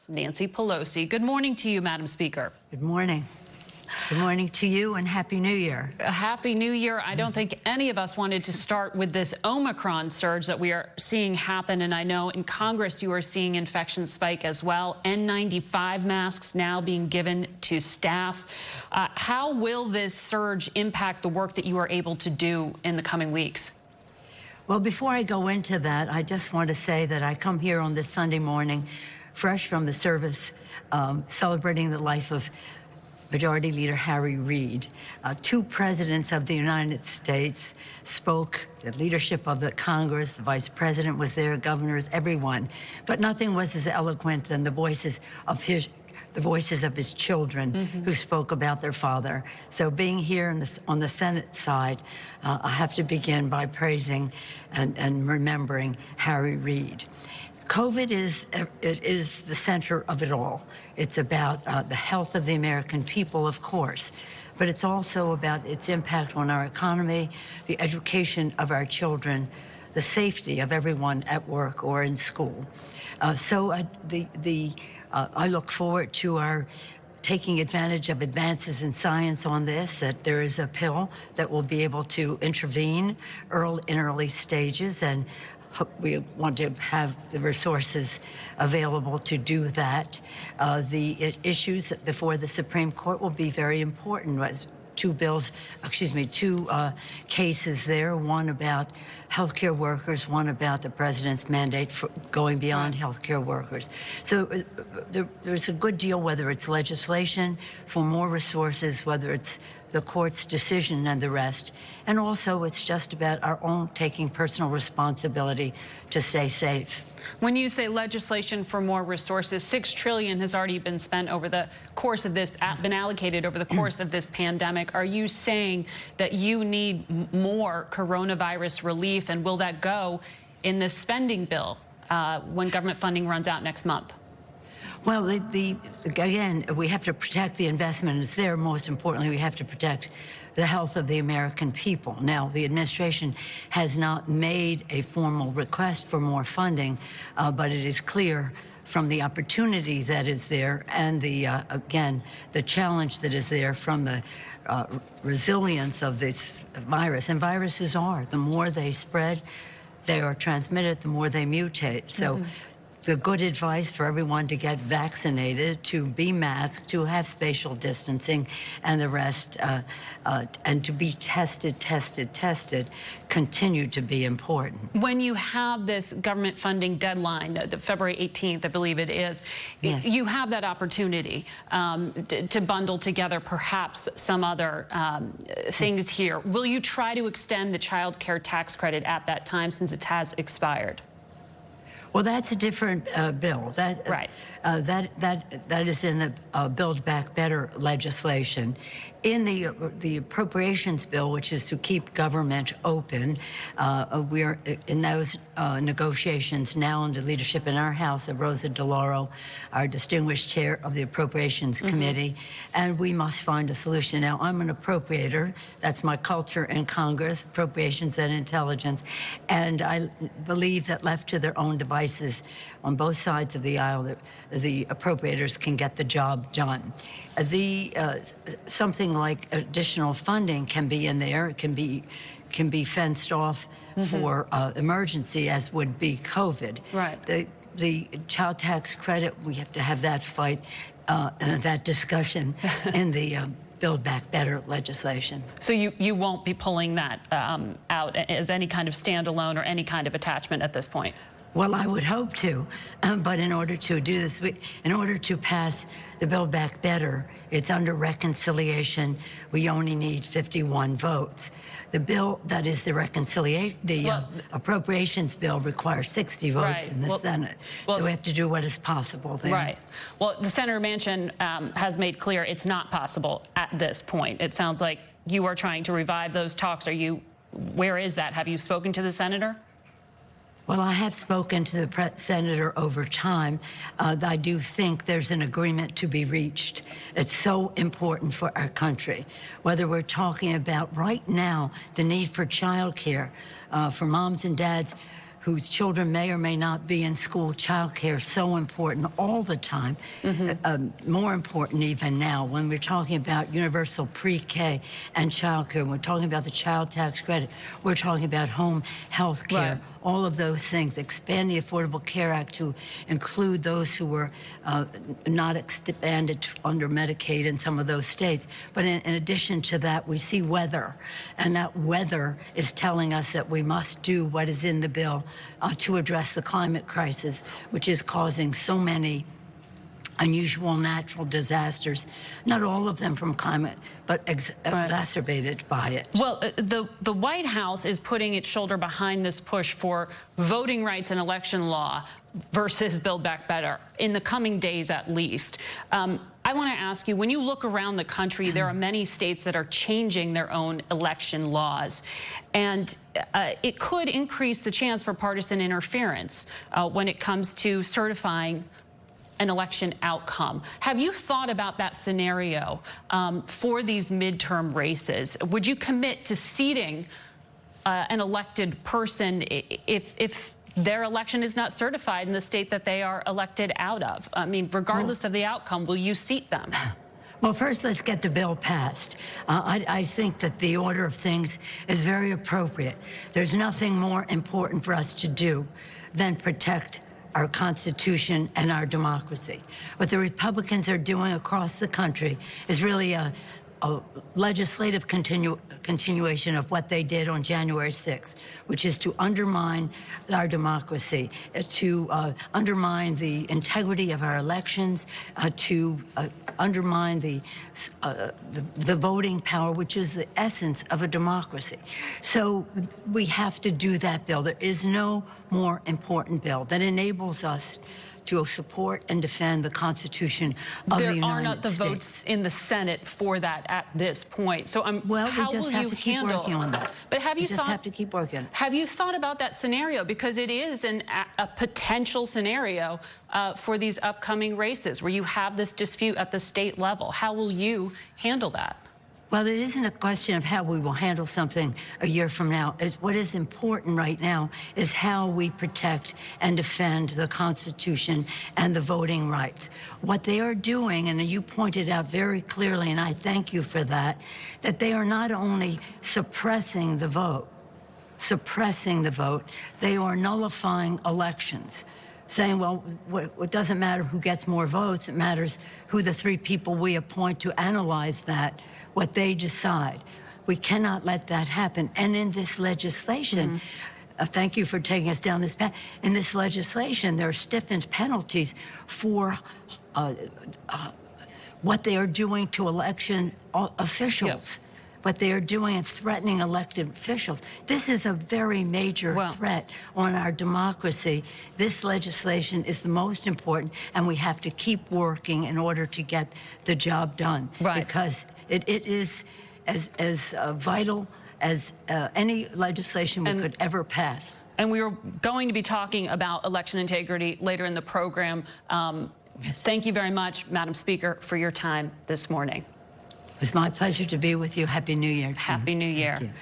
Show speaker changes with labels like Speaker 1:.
Speaker 1: Nancy Pelosi. Good morning to you, Madam Speaker.
Speaker 2: Good morning. Good morning to you and Happy New Year.
Speaker 1: Happy New Year. I don't think any of us wanted to start with this Omicron surge that we are seeing happen. And I know in Congress you are seeing infections spike as well. N95 masks now being given to staff. How will this surge impact the work that you are able to do in the coming weeks?
Speaker 2: Well, before I go into that, I just want to say that I come here on this Sunday morning, fresh from the service, celebrating the life of Majority Leader Harry Reid. Two presidents of the United States spoke, the leadership of the Congress, the vice president was there, governors, everyone. But nothing was as eloquent than the voices of his children who spoke about their father. So being here on the Senate side, I have to begin by praising and remembering Harry Reid. COVID is the center of it all. It's about the health of the American people, of course, but it's also about its impact on our economy, the education of our children, the safety of everyone at work or in school. I look forward to our taking advantage of advances in science on this, that there is a pill that will be able to intervene in early stages, and we want to have the resources available to do that. The issues before the Supreme Court will be very important. Two cases there, one about healthcare workers, one about the president's mandate for going beyond healthcare workers. So there's a good deal, whether it's legislation for more resources, whether it's the court's decision and the rest. And also it's just about our own taking personal responsibility to stay safe.
Speaker 1: When you say legislation for more resources, $6 trillion has already been spent over the course of this, been allocated over the course of this pandemic. Are you saying that you need more coronavirus relief, and will that go in the spending bill when government funding runs out next month?
Speaker 2: Well, again, we have to protect the investment. It's there. Most importantly, we have to protect the health of the American people. Now, the administration has not made a formal request for more funding, but it is clear from the opportunity that is there and again, the challenge that is there from the resilience of this virus. And viruses the more they spread, they are transmitted, the more they mutate. So. The good advice for everyone to get vaccinated, to be masked, to have spatial distancing, and the rest, and to be tested, continue to be important.
Speaker 1: When you have this government funding deadline, the February 18th, I believe it is,
Speaker 2: yes,
Speaker 1: you have that opportunity to bundle together perhaps some other things here. Will you try to extend the child care tax credit at that time, since it has expired?
Speaker 2: Well, that's a different bill.
Speaker 1: Right.
Speaker 2: That is in the Build Back Better legislation. In the appropriations bill, which is to keep government open, we are in those negotiations now under leadership in our House of Rosa DeLauro, our distinguished chair of the Appropriations Committee, and we must find a solution. Now, I'm an appropriator. That's my culture in Congress, appropriations and intelligence, and I believe that left to their own devices on both sides of the aisle, the appropriators can get the job done. Something like additional funding can be in there. It can be fenced off for emergency, as would be COVID.
Speaker 1: Right.
Speaker 2: The child tax credit, we have to have that fight, that discussion in the Build Back Better legislation.
Speaker 1: So you won't be pulling that out as any kind of standalone or any kind of attachment at this point?
Speaker 2: Well, I would hope to, but in order to do this, in order to pass the Build Back Better, it's under reconciliation. We only need 51 votes. The bill that is the appropriations bill requires 60 votes in the Senate. So we have to do what is possible there.
Speaker 1: Right. Well, the Senator Manchin has made clear it's not possible at this point. It sounds like you are trying to revive those talks. Where is that? Have you spoken to the senator?
Speaker 2: Well, I have spoken to the senator over time. I do think there's an agreement to be reached. It's so important for our country, whether we're talking about right now the need for child care for moms and dads whose children may or may not be in school. Child care is so important all the time, more important even now when we're talking about universal pre-K and child care. We're talking about the child tax credit. We're talking about home health care.
Speaker 1: Right.
Speaker 2: All of those things. Expand the Affordable Care Act to include those who were not expanded under Medicaid in some of those states. But in addition to that, we see weather, and that weather is telling us that we must do what is in the bill to address the climate crisis, which is causing so many unusual natural disasters, not all of them from climate, but exacerbated by it.
Speaker 1: Well, the White House is putting its shoulder behind this push for voting rights and election law versus Build Back Better in the coming days at least. I want to ask you, when you look around the country, there are many states that are changing their own election laws, and it could increase the chance for partisan interference when it comes to certifying an election outcome. Have you thought about that scenario for these midterm races? Would you commit to seating an elected person if their election is not certified in the state that they are elected out of? I mean, regardless of the outcome, will you seat them?
Speaker 2: Well, first, let's get the bill passed. I think that the order of things is very appropriate. There's nothing more important for us to do than protect our Constitution and our democracy. What the Republicans are doing across the country is really a legislative continuation of what they did on January 6th, which is to undermine our democracy, to undermine the integrity of our elections, to undermine the voting power, which is the essence of a democracy. So we have to do that bill. There is no more important bill that enables us to support and defend the Constitution of the United States.
Speaker 1: There are not the votes in the Senate for that at this point. So
Speaker 2: we just have to keep working on that.
Speaker 1: But have you
Speaker 2: have to keep working.
Speaker 1: Have you thought about that scenario? Because it is a potential scenario for these upcoming races where you have this dispute at the state level. How will you handle that?
Speaker 2: Well, it isn't a question of how we will handle something a year from now. What is important right now is how we protect and defend the Constitution and the voting rights. What they are doing, and you pointed out very clearly, and I thank you for that, that they are not only suppressing the vote, they are nullifying elections. Saying, well, it doesn't matter who gets more votes, it matters who the three people we appoint to analyze that, what they decide. We cannot let that happen. And in this legislation, thank you for taking us down this path. In this legislation, there are stiffened penalties for what they are doing to election officials.
Speaker 1: Yep.
Speaker 2: What they are doing and threatening elected officials. This is a very major threat on our democracy. This legislation is the most important, and we have to keep working in order to get the job done.
Speaker 1: Right.
Speaker 2: Because it is as vital as any legislation we could ever pass.
Speaker 1: And we are going to be talking about election integrity later in the program.
Speaker 2: Yes.
Speaker 1: Thank you very much, Madam Speaker, for your time this morning.
Speaker 2: It was my pleasure to be with you. Happy New Year.
Speaker 1: Happy New Year.
Speaker 2: Thank you.